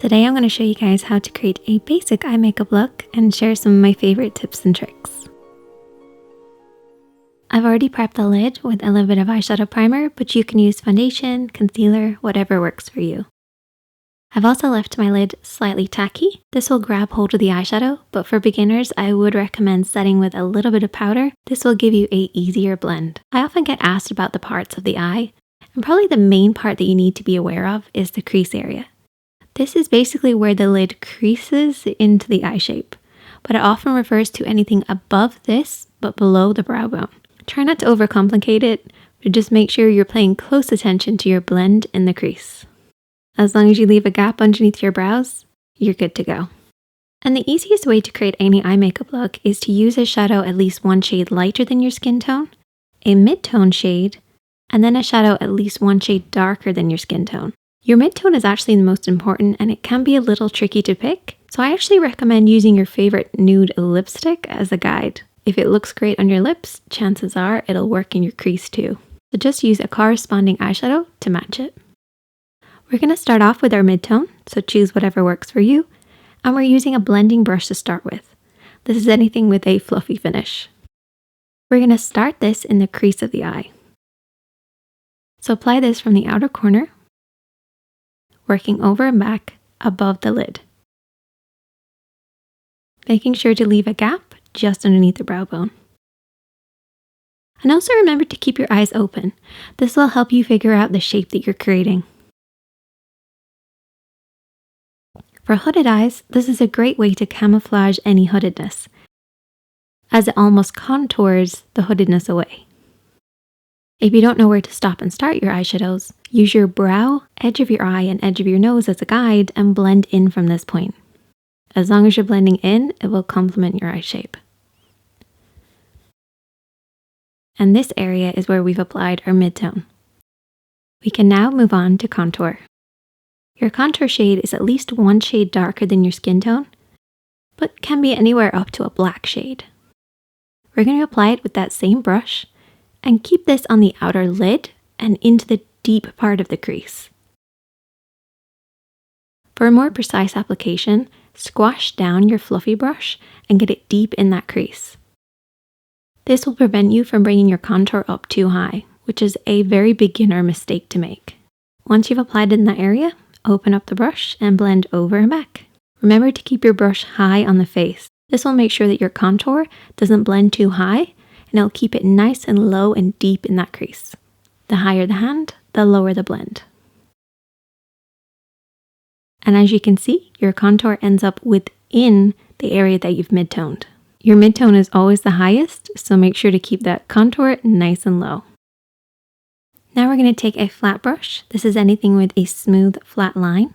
Today I'm going to show you guys how to create a basic eye makeup look and share some of my favorite tips and tricks. I've already prepped the lid with a little bit of eyeshadow primer, but you can use foundation, concealer, whatever works for you. I've also left my lid slightly tacky. This will grab hold of the eyeshadow, but for beginners I would recommend setting with a little bit of powder. This will give you an easier blend. I often get asked about the parts of the eye, and probably the main part that you need to be aware of is the crease area. This is basically where the lid creases into the eye shape, but it often refers to anything above this but below the brow bone. Try not to overcomplicate it, but just make sure you're paying close attention to your blend in the crease. As long as you leave a gap underneath your brows, you're good to go. And the easiest way to create any eye makeup look is to use a shadow at least one shade lighter than your skin tone, a mid-tone shade, and then a shadow at least one shade darker than your skin tone. Your mid-tone is actually the most important and it can be a little tricky to pick, so I actually recommend using your favorite nude lipstick as a guide. If it looks great on your lips, chances are it'll work in your crease too. So just use a corresponding eyeshadow to match it. We're going to start off with our mid-tone, so choose whatever works for you, and we're using a blending brush to start with. This is anything with a fluffy finish. We're going to start this in the crease of the eye. So apply this from the outer corner, working over and back above the lid, making sure to leave a gap just underneath the brow bone. And also remember to keep your eyes open. This will help you figure out the shape that you're creating. For hooded eyes, this is a great way to camouflage any hoodedness, as it almost contours the hoodedness away. If you don't know where to stop and start your eyeshadows, use your brow, edge of your eye, and edge of your nose as a guide and blend in from this point. As long as you're blending in, it will complement your eye shape. And this area is where we've applied our mid-tone. We can now move on to contour. Your contour shade is at least one shade darker than your skin tone, but can be anywhere up to a black shade. We're going to apply it with that same brush and keep this on the outer lid and into the deep part of the crease. For a more precise application, squash down your fluffy brush and get it deep in that crease. This will prevent you from bringing your contour up too high, which is a very beginner mistake to make. Once you've applied it in that area, open up the brush and blend over and back. Remember to keep your brush high on the face. This will make sure that your contour doesn't blend too high, and it'll keep it nice and low and deep in that crease. The higher the hand, the lower the blend. And as you can see, your contour ends up within the area that you've mid-toned. Your mid-tone is always the highest, so make sure to keep that contour nice and low. Now we're going to take a flat brush. This is anything with a smooth, flat line.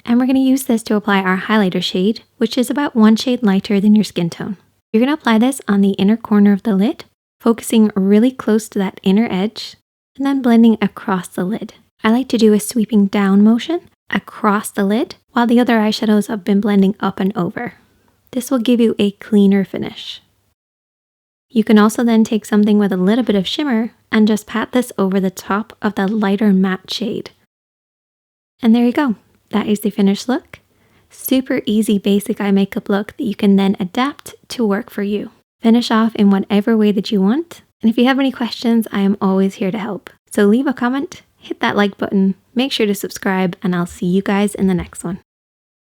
And we're going to use this to apply our highlighter shade, which is about one shade lighter than your skin tone. You're going to apply this on the inner corner of the lid, focusing really close to that inner edge, and then blending across the lid. I like to do a sweeping down motion across the lid, while the other eyeshadows have been blending up and over. This will give you a cleaner finish. You can also then take something with a little bit of shimmer and just pat this over the top of the lighter matte shade. And there you go. That is the finished look. Super easy basic eye makeup look that you can then adapt to work for you. Finish off in whatever way that you want. And if you have any questions, I am always here to help. So leave a comment, hit that like button, make sure to subscribe, and I'll see you guys in the next one.